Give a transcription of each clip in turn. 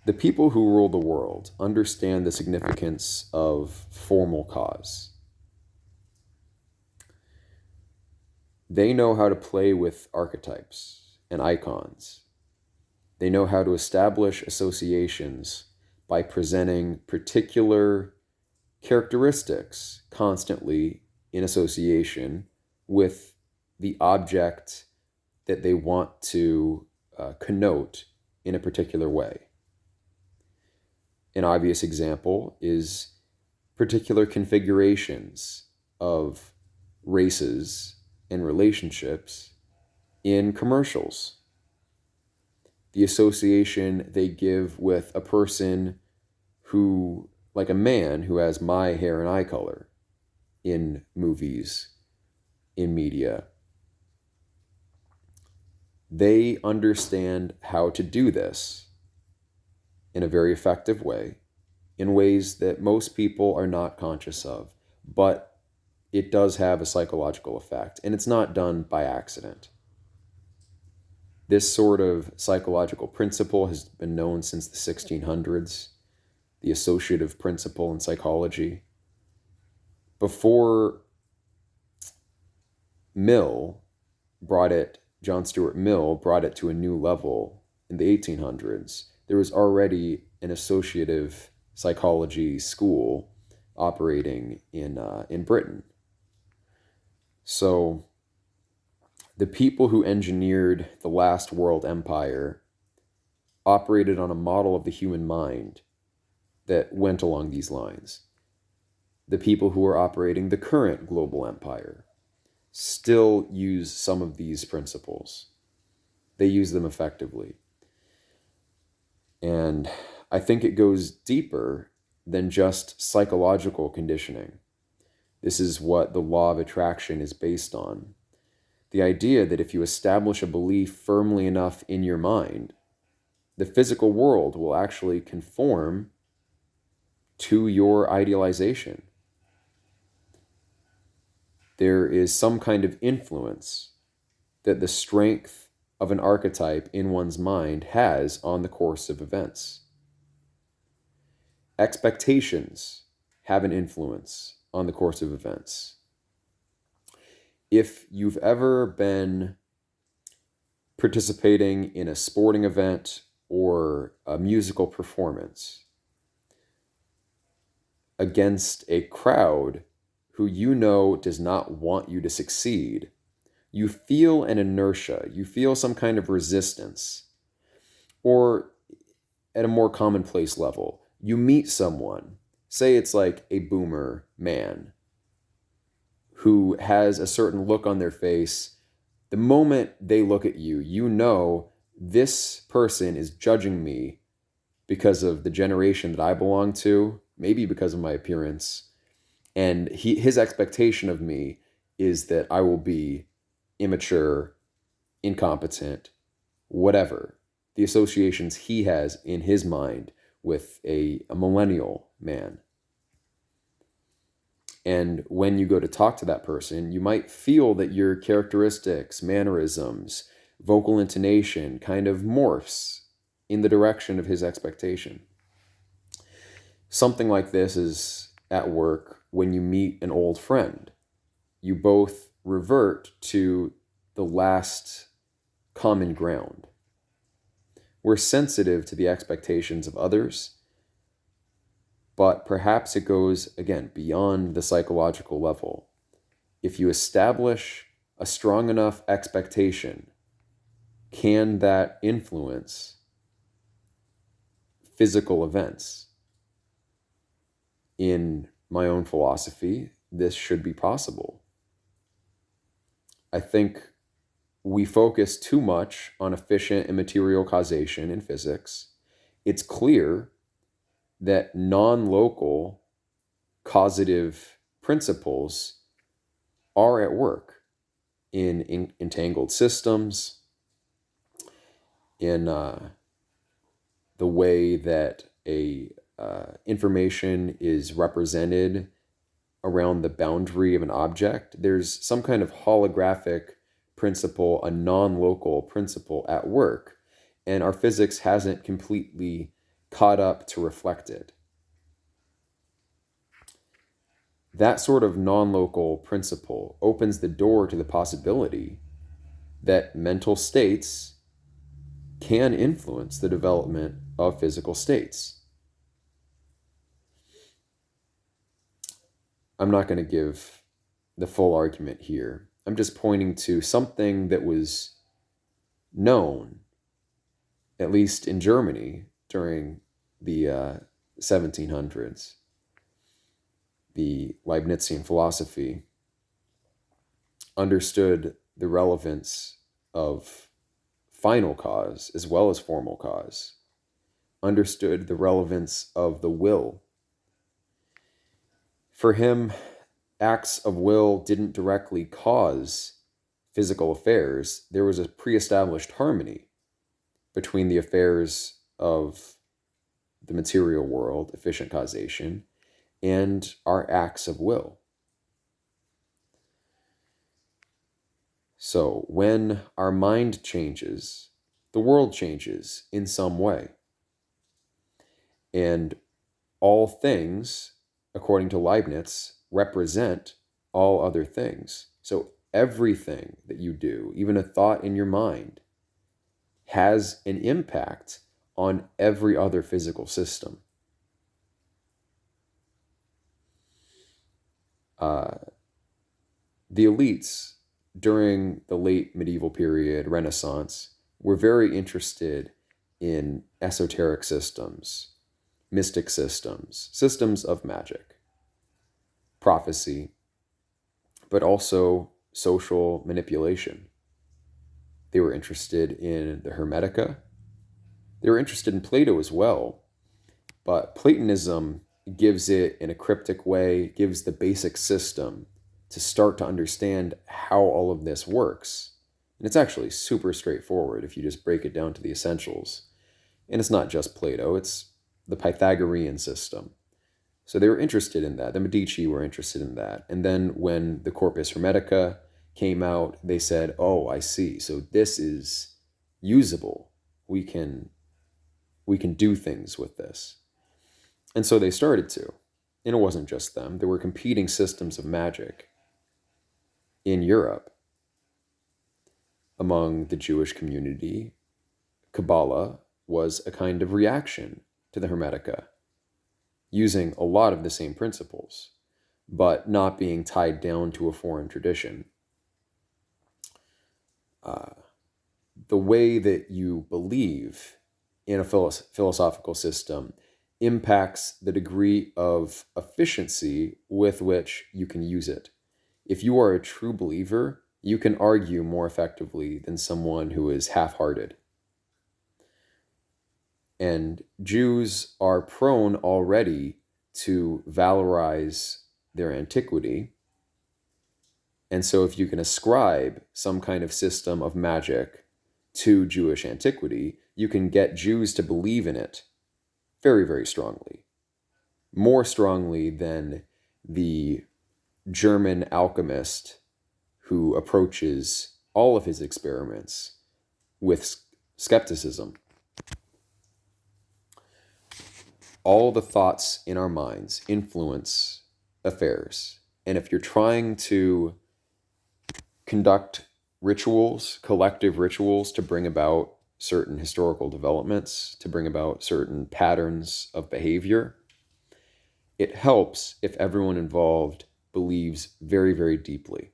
The people who rule the world understand the significance of formal cause. They know how to play with archetypes and icons. They know how to establish associations by presenting particular characteristics constantly in association with the object that they want to connote in a particular way. An obvious example is particular configurations of races and relationships in commercials. The association they give with a person who, like a man who has my hair and eye color in movies, in media. They understand how to do this in a very effective way, in ways that most people are not conscious of, but it does have a psychological effect, and it's not done by accident. This sort of psychological principle has been known since the 1600s, the associative principle in psychology. Before John Stuart Mill brought it to a new level in the 1800s, there was already an associative psychology school operating in Britain. So the people who engineered the last world empire operated on a model of the human mind that went along these lines. The people who are operating the current global empire still use some of these principles. They use them effectively. And I think it goes deeper than just psychological conditioning. This is what the law of attraction is based on. The idea that if you establish a belief firmly enough in your mind, the physical world will actually conform to your idealization. There is some kind of influence that the strength of an archetype in one's mind has on the course of events. Expectations have an influence on the course of events. If you've ever been participating in a sporting event or a musical performance against a crowd who you know does not want you to succeed, you feel an inertia, you feel some kind of resistance. Or at a more commonplace level, you meet someone, say it's like a boomer man, who has a certain look on their face. The moment they look at you, you know this person is judging me because of the generation that I belong to, maybe because of my appearance. And his expectation of me is that I will be immature, incompetent, whatever. The associations he has in his mind with a millennial man. And when you go to talk to that person, you might feel that your characteristics, mannerisms, vocal intonation kind of morphs in the direction of his expectation. Something like this is at work when you meet an old friend. You both revert to the last common ground. We're sensitive to the expectations of others, but perhaps it goes, again, beyond the psychological level. If you establish a strong enough expectation, can that influence physical events? In my own philosophy, this should be possible. I think we focus too much on efficient and material causation in physics. It's clear that non-local causative principles are at work in entangled systems, in the way that information is represented around the boundary of an object. There's some kind of holographic principle, a non-local principle at work, and our physics hasn't completely caught up to reflect it. That sort of non-local principle opens the door to the possibility that mental states can influence the development of physical states. I'm not going to give the full argument here. I'm just pointing to something that was known, at least in Germany, during the 1700s. The Leibnizian philosophy understood the relevance of final cause as well as formal cause, understood the relevance of the will. For him, acts of will didn't directly cause physical affairs. There was a pre-established harmony between the affairs of the material world, efficient causation, and our acts of will. So when our mind changes, the world changes in some way. And all things, according to Leibniz, represent all other things. So everything that you do, even a thought in your mind, has an impact on every other physical system. The elites during the late medieval period, Renaissance, were very interested in esoteric systems, mystic systems, systems of magic, prophecy, but also social manipulation. They were interested in the Hermetica. They were interested in Plato as well, but Platonism gives it in a cryptic way, gives the basic system to start to understand how all of this works. And it's actually super straightforward if you just break it down to the essentials. And it's not just Plato, it's the Pythagorean system. So they were interested in that. The Medici were interested in that. And then when the Corpus Hermetica came out, they said, oh, I see. So this is usable. We can do things with this. And so they started to. And it wasn't just them. There were competing systems of magic in Europe. Among the Jewish community, Kabbalah was a kind of reaction to the Hermetica, using a lot of the same principles, but not being tied down to a foreign tradition. The way that you believe in a philosophical system impacts the degree of efficiency with which you can use it. If you are a true believer, you can argue more effectively than someone who is half-hearted. And Jews are prone already to valorize their antiquity. And so if you can ascribe some kind of system of magic to Jewish antiquity, you can get Jews to believe in it very, very strongly. More strongly than the German alchemist who approaches all of his experiments with skepticism. All the thoughts in our minds influence affairs. And if you're trying to conduct rituals, collective rituals, to bring about certain historical developments, to bring about certain patterns of behavior, it helps if everyone involved believes very, very deeply.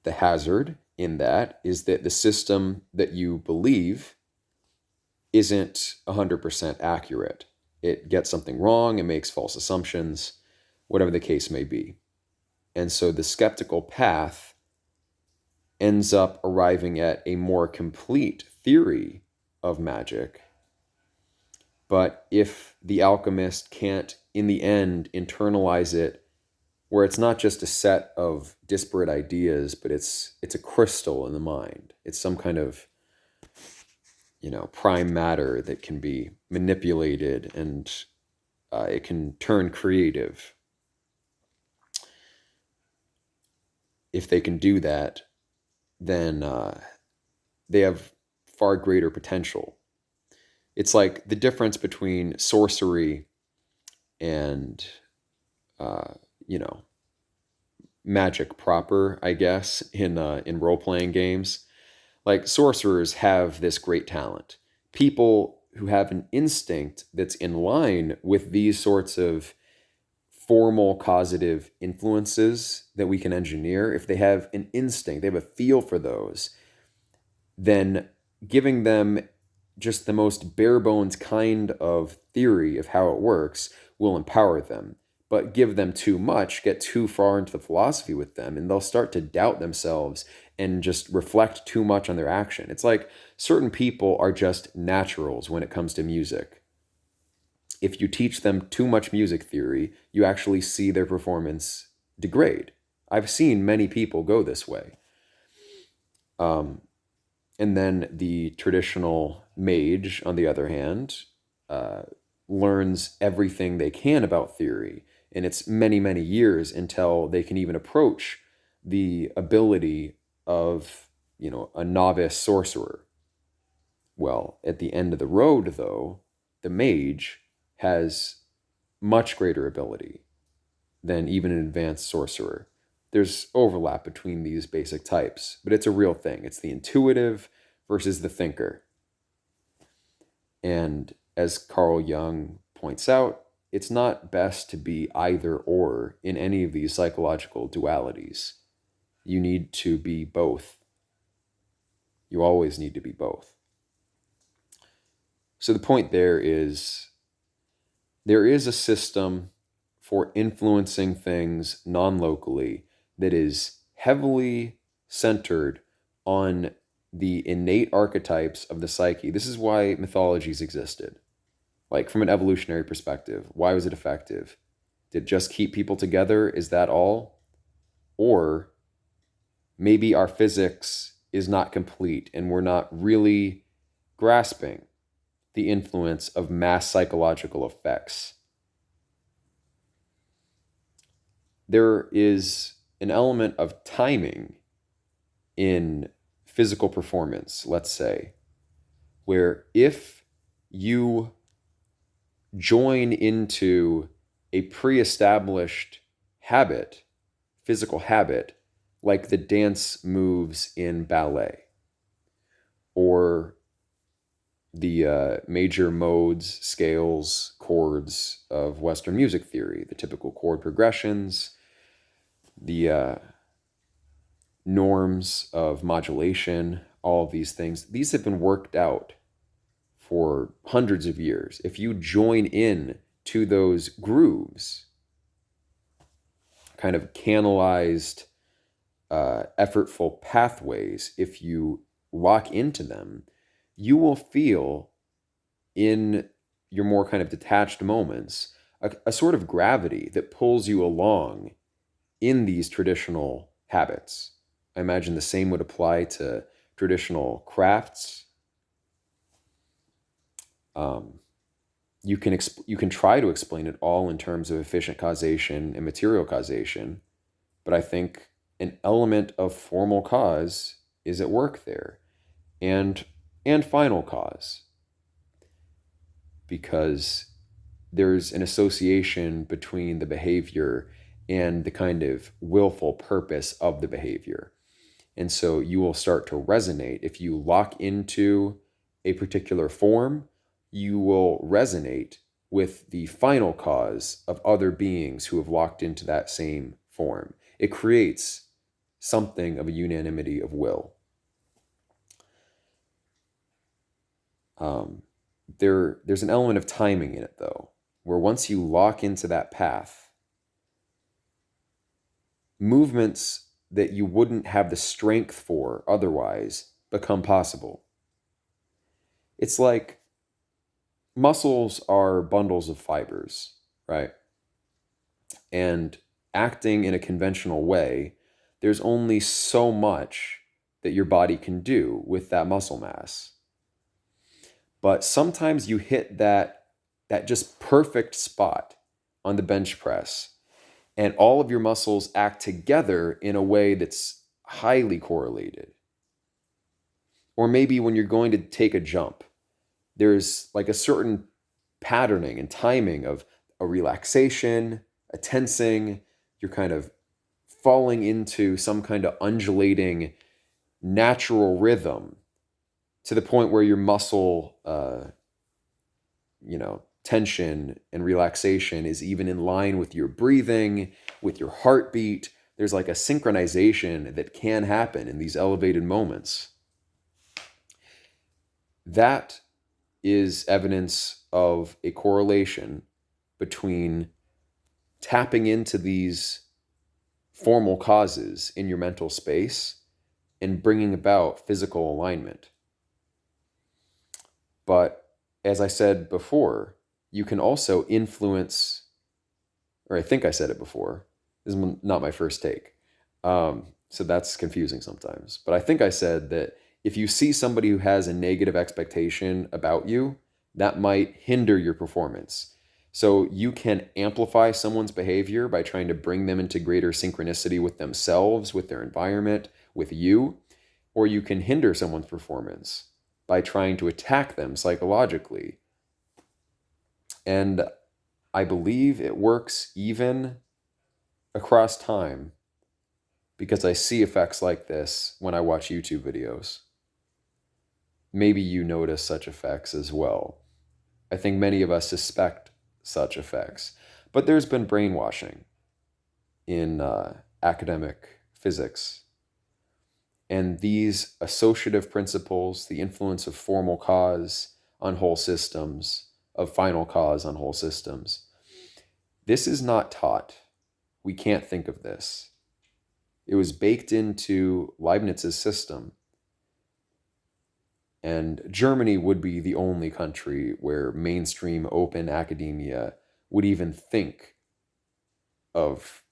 The hazard in that is that the system that you believe isn't 100% accurate. It gets something wrong, it makes false assumptions, whatever the case may be. And so the skeptical path ends up arriving at a more complete theory of magic. But if the alchemist can't, in the end, internalize it, where it's not just a set of disparate ideas, but it's a crystal in the mind. It's some kind of, prime matter that can be manipulated and it can turn creative. If they can do that, then they have far greater potential. It's like the difference between sorcery and, uh, you know, magic proper, I guess, in role-playing games. Like sorcerers have this great talent. People who have an instinct that's in line with these sorts of formal causative influences that we can engineer, if they have an instinct, they have a feel for those, then giving them just the most bare bones kind of theory of how it works will empower them. But give them too much, get too far into the philosophy with them, and they'll start to doubt themselves and just reflect too much on their action. It's like certain people are just naturals when it comes to music. If you teach them too much music theory, you actually see their performance degrade. I've seen many people go this way. And then the traditional mage, on the other hand, learns everything they can about theory. And it's many, many years until they can even approach the ability of, a novice sorcerer. Well, at the end of the road, though, the mage has much greater ability than even an advanced sorcerer. There's overlap between these basic types, but it's a real thing. It's the intuitive versus the thinker. And as Carl Jung points out, it's not best to be either or in any of these psychological dualities. You need to be both. You always need to be both. So the point there is a system for influencing things non-locally that is heavily centered on the innate archetypes of the psyche. This is why mythologies existed. Like from an evolutionary perspective, why was it effective? Did it just keep people together? Is that all? Or maybe our physics is not complete and we're not really grasping the influence of mass psychological effects. There is an element of timing in physical performance, let's say, where if you join into a pre-established habit, physical habit, like the dance moves in ballet, or the major modes, scales, chords of Western music theory, the typical chord progressions, the norms of modulation, all of these things, these have been worked out for hundreds of years. If you join in to those grooves, kind of canalized, effortful pathways, if you lock into them, you will feel in your more kind of detached moments a sort of gravity that pulls you along in these traditional habits. I imagine the same would apply to traditional crafts. You can try to explain it all in terms of efficient causation and material causation, but I think an element of formal cause is at work there, and final cause, because there's an association between the behavior and the kind of willful purpose of the behavior. And so you will start to resonate. If you lock into a particular form, you will resonate with the final cause of other beings who have locked into that same form. It creates something of a unanimity of will. There's an element of timing in it, though, where once you lock into that path, movements that you wouldn't have the strength for otherwise become possible. It's like muscles are bundles of fibers, right? And acting in a conventional way, there's only so much that your body can do with that muscle mass. But sometimes you hit that just perfect spot on the bench press, and all of your muscles act together in a way that's highly correlated. Or maybe when you're going to take a jump, there's like a certain patterning and timing of a relaxation, a tensing. You're kind of falling into some kind of undulating natural rhythm to the point where your muscle, tension and relaxation is even in line with your breathing, with your heartbeat. There's like a synchronization that can happen in these elevated moments. That is evidence of a correlation between tapping into these formal causes in your mental space and bringing about physical alignment. But as I said before, you can also influence, or I think I said it before. This is not my first take. So that's confusing sometimes. But I think I said that if you see somebody who has a negative expectation about you, that might hinder your performance. So you can amplify someone's behavior by trying to bring them into greater synchronicity with themselves, with their environment, with you, or you can hinder someone's performance by trying to attack them psychologically. And I believe it works even across time because I see effects like this when I watch YouTube videos. Maybe you notice such effects as well. I think many of us suspect such effects. But there's been brainwashing in academic physics. And these associative principles, the influence of formal cause on whole systems, of final cause on whole systems, this is not taught. We can't think of this. It was baked into Leibniz's system. And Germany would be the only country where mainstream open academia would even think of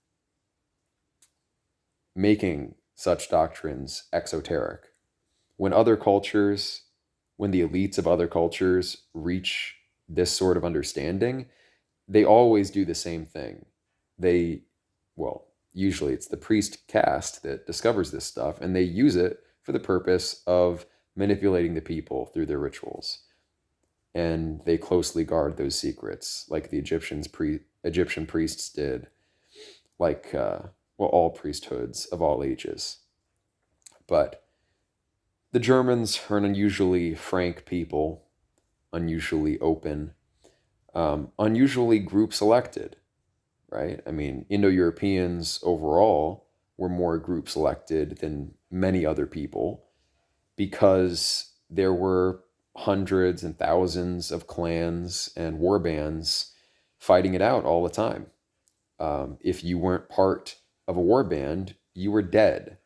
making such doctrines exoteric. When other cultures, when the elites of other cultures reach this sort of understanding, they always do the same thing. Usually it's the priest caste that discovers this stuff, and they use it for the purpose of manipulating the people through their rituals. And they closely guard those secrets, like the Egyptian priests did, like all priesthoods of all ages. But the Germans are an unusually frank people, unusually open, unusually group selected, right? I mean, Indo-Europeans overall were more group selected than many other people because there were hundreds and thousands of clans and war bands fighting it out all the time. If you weren't part of a war band, you were dead.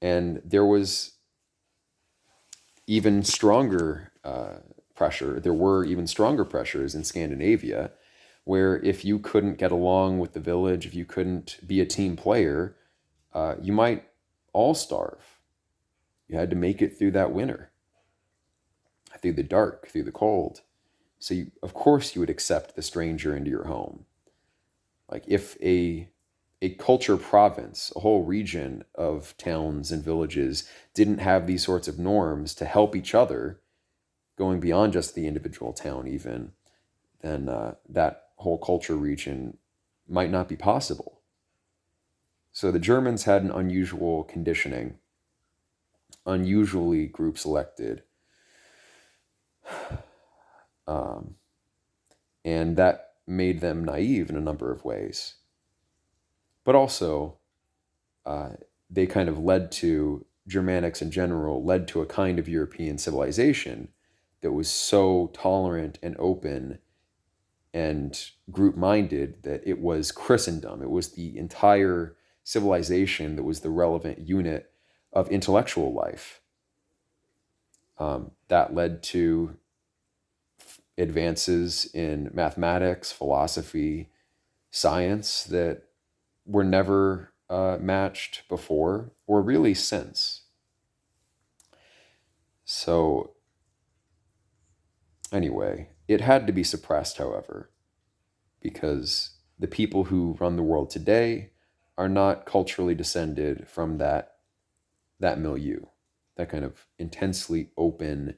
And there was even stronger pressure. There were even stronger pressures in Scandinavia, where if you couldn't get along with the village, if you couldn't be a team player, you might all starve. You had to make it through that winter, through the dark, through the cold. So of course you would accept the stranger into your home. Like if a culture province, a whole region of towns and villages didn't have these sorts of norms to help each other, going beyond just the individual town even, then that whole culture region might not be possible. So the Germans had an unusual conditioning, unusually group selected, and that made them naive in a number of ways. But also, they kind of Germanics in general led to a kind of European civilization that was so tolerant and open and group-minded that it was Christendom. It was the entire civilization that was the relevant unit of intellectual life. That led to advances in mathematics, philosophy, science that were never matched before or really since. So anyway, it had to be suppressed, however, because the people who run the world today are not culturally descended from that milieu, that kind of intensely open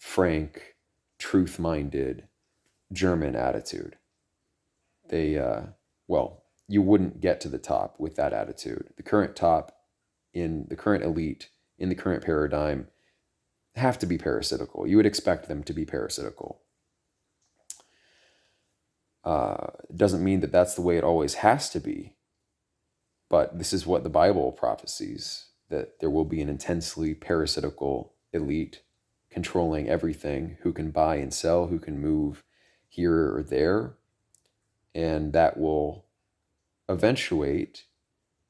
frank, truth-minded German attitude. Well, you wouldn't get to the top with that attitude. The current top in the current elite in the current paradigm have to be parasitical. You would expect them to be parasitical. It doesn't mean that that's the way it always has to be, but this is what the Bible prophesies, that there will be an intensely parasitical elite controlling everything, who can buy and sell, who can move here or there, and that will eventuate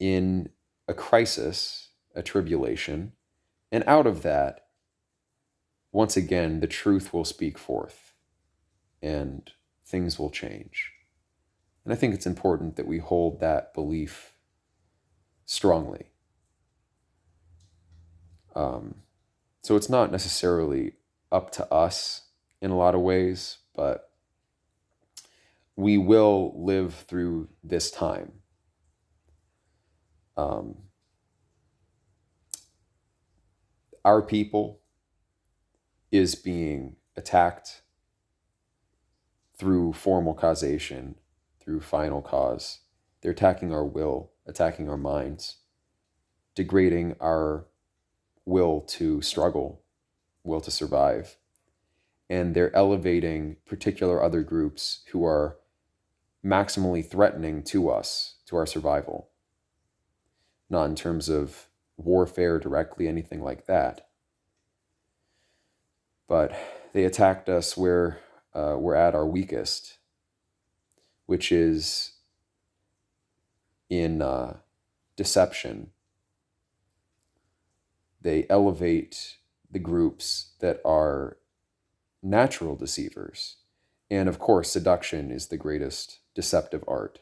in a crisis, a tribulation, and out of that, once again, the truth will speak forth and things will change. And I think it's important that we hold that belief strongly. So it's not necessarily up to us in a lot of ways, but we will live through this time. Our people is being attacked through formal causation, through final cause. They're attacking our will, attacking our minds, degrading our will to struggle, will to survive. And they're elevating particular other groups who are maximally threatening to us, to our survival. Not in terms of warfare directly, anything like that. But they attacked us where we're at our weakest, which is in deception. They elevate the groups that are natural deceivers. And of course, seduction is the greatest deceptive art.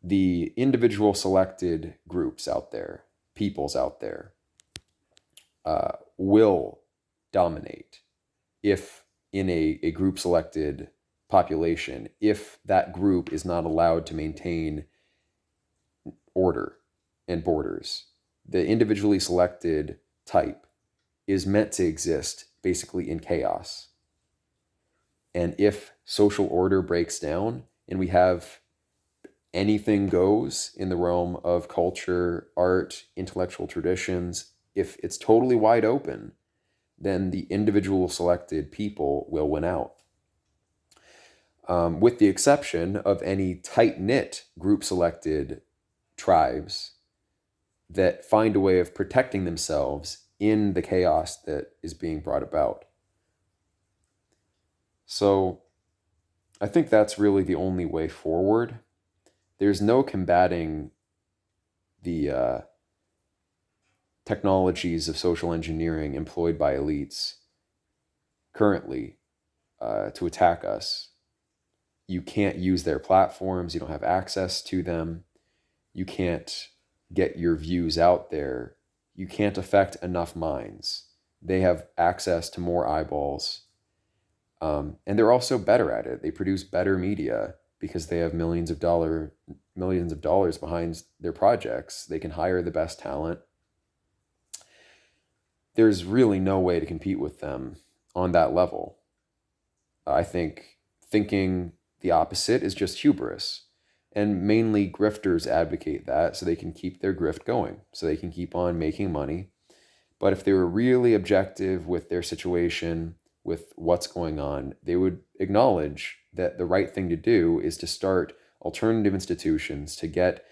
The individual selected groups out there, peoples out there, will dominate if in a group selected population, if that group is not allowed to maintain order and borders. The individually selected type is meant to exist basically in chaos. And if social order breaks down and we have anything goes in the realm of culture, art, intellectual traditions, if it's totally wide open, then the individual selected people will win out. With the exception of any tight-knit group selected tribes that find a way of protecting themselves in the chaos that is being brought about. So I think that's really the only way forward. There's no combating the technologies of social engineering employed by elites currently to attack us. You can't use their platforms. You don't have access to them. You can't get your views out there. You can't affect enough minds. They have access to more eyeballs. And they're also better at it. They produce better media because they have millions of dollars behind their projects. They can hire the best talent. There's really no way to compete with them on that level. I think thinking the opposite is just hubris. And mainly grifters advocate that so they can keep their grift going, so they can keep on making money. But if they were really objective with their situation, with what's going on, they would acknowledge that the right thing to do is to start alternative institutions, to get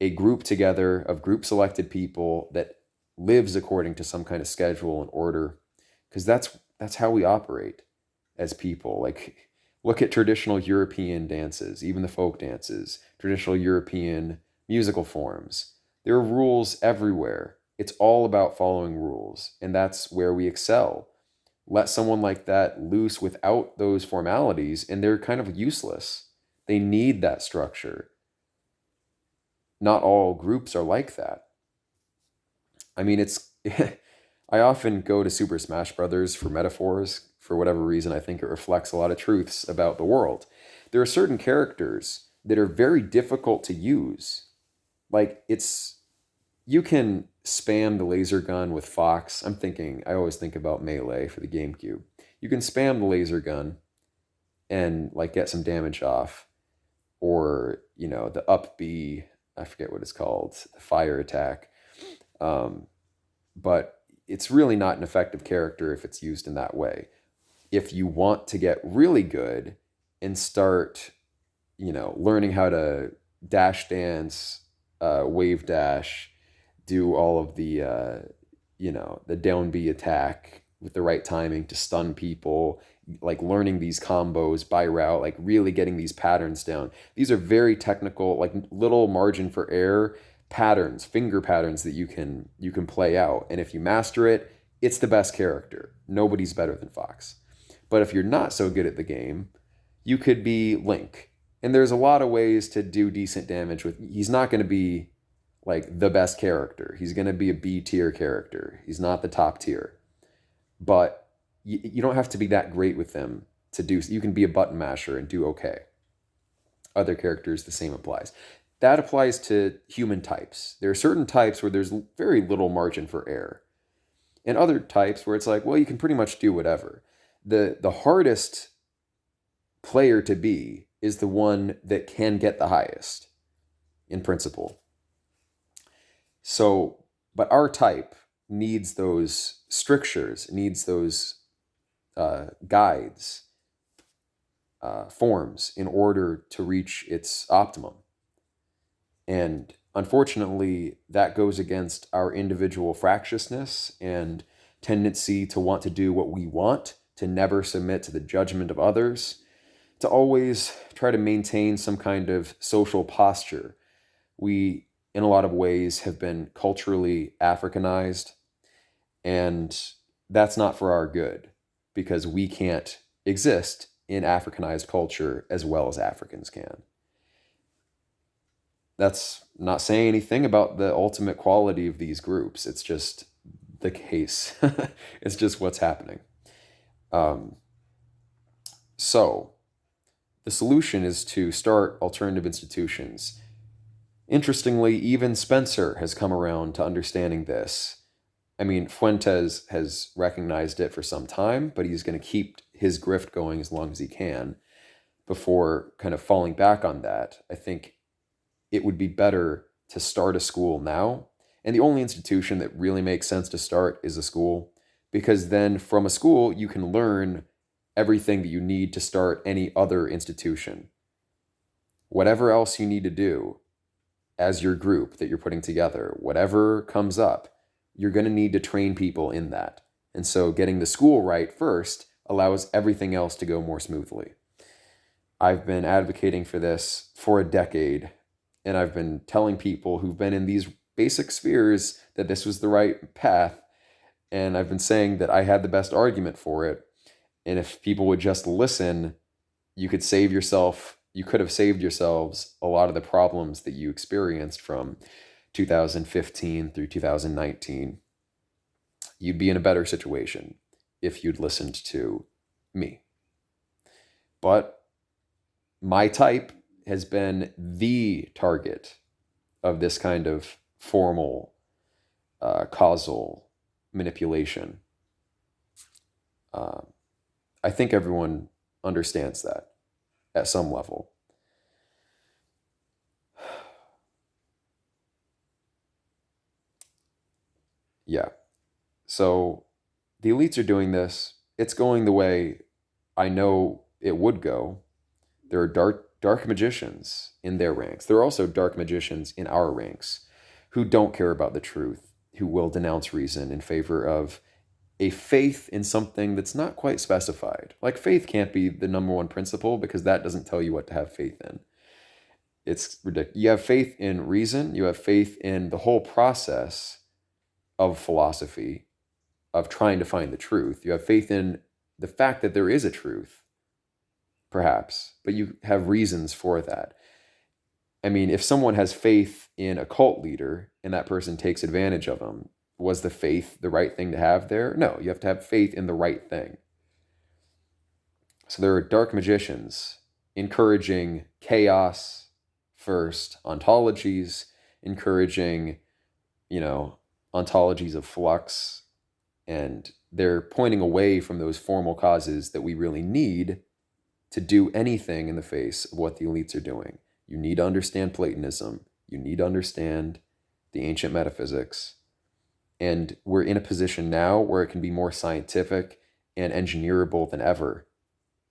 a group together of group selected people that lives according to some kind of schedule and order, because that's how we operate as people. Like, look at traditional European dances, even the folk dances, traditional European musical forms. There are rules everywhere. It's all about following rules, and that's where we excel. Let someone like that loose without those formalities, and they're kind of useless. They need that structure. Not all groups are like that. I mean, I often go to Super Smash Brothers for metaphors. For whatever reason, I think it reflects a lot of truths about the world. There are certain characters that are very difficult to use. Like, you can spam the laser gun with Fox. I always think about Melee for the GameCube. You can spam the laser gun and like get some damage off, or the up B, I forget what it's called, the fire attack. But it's really not an effective character if it's used in that way. If you want to get really good and start, learning how to dash dance, wave dash, do all of the down B attack with the right timing to stun people, like learning these combos by route, like really getting these patterns down. These are very technical, like little margin for error patterns, finger patterns that you can play out. And if you master it, it's the best character. Nobody's better than Fox. But if you're not so good at the game, you could be Link. And there's a lot of ways to do decent damage with. He's not going to be like the best character. He's going to be a B tier character. He's not the top tier. But you don't have to be that great with them to do. You can be a button masher and do okay. Other characters, the same applies. That applies to human types. There are certain types where there's very little margin for error. And other types where it's like, well, you can pretty much do whatever. The hardest player to be is the one that can get the highest, in principle. So, but our type needs those strictures, needs those guides, forms in order to reach its optimum. And unfortunately, that goes against our individual fractiousness and tendency to want to do what we want, to never submit to the judgment of others, to always try to maintain some kind of social posture. We, in a lot of ways, have been culturally Africanized, and that's not for our good, because we can't exist in Africanized culture as well as Africans can. That's not saying anything about the ultimate quality of these groups. It's just the case. It's just what's happening. So the solution is to start alternative institutions. Interestingly, even Spencer has come around to understanding this. I mean, Fuentes has recognized it for some time, but he's going to keep his grift going as long as he can before kind of falling back on that. I think it would be better to start a school now. And the only institution that really makes sense to start is a school, because then from a school, you can learn everything that you need to start any other institution. Whatever else you need to do as your group that you're putting together, whatever comes up, you're going to need to train people in that. And so getting the school right first allows everything else to go more smoothly. I've been advocating for this for a decade, and I've been telling people who've been in these basic spheres that this was the right path. And I've been saying that I had the best argument for it. And if people would just listen, you could have saved yourselves a lot of the problems that you experienced from 2015 through 2019. You'd be in a better situation if you'd listened to me. But my type has been the target of this kind of formal, causal manipulation. I think everyone understands that at some level. Yeah. So the elites are doing this. It's going the way I know it would go. There are dark magicians in their ranks. There are also dark magicians in our ranks who don't care about the truth, who will denounce reason in favor of a faith in something that's not quite specified. Like, faith can't be the number one principle, because that doesn't tell you what to have faith in. It's ridiculous. You have faith in reason. You have faith in the whole process of philosophy, of trying to find the truth. You have faith in the fact that there is a truth, perhaps, but you have reasons for that. I mean, if someone has faith in a cult leader and that person takes advantage of them, was the faith the right thing to have there? No, you have to have faith in the right thing. So there are dark magicians encouraging chaos first, ontologies, encouraging, ontologies of flux, and they're pointing away from those formal causes that we really need to do anything in the face of what the elites are doing. You need to understand Platonism. You need to understand the ancient metaphysics. And we're in a position now where it can be more scientific and engineerable than ever.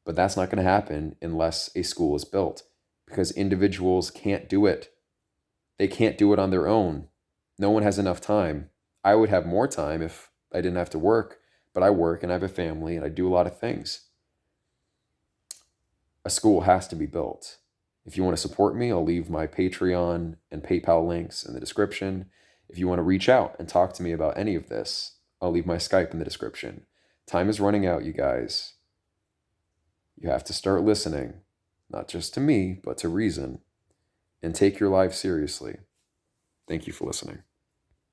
But that's not going to happen unless a school is built, because individuals can't do it. They can't do it on their own. No one has enough time. I would have more time if I didn't have to work, but I work and I have a family and I do a lot of things. A school has to be built. If you want to support me, I'll leave my Patreon and PayPal links in the description. If you want to reach out and talk to me about any of this, I'll leave my Skype in the description. Time is running out, you guys. You have to start listening, not just to me, but to reason, and take your life seriously. Thank you for listening.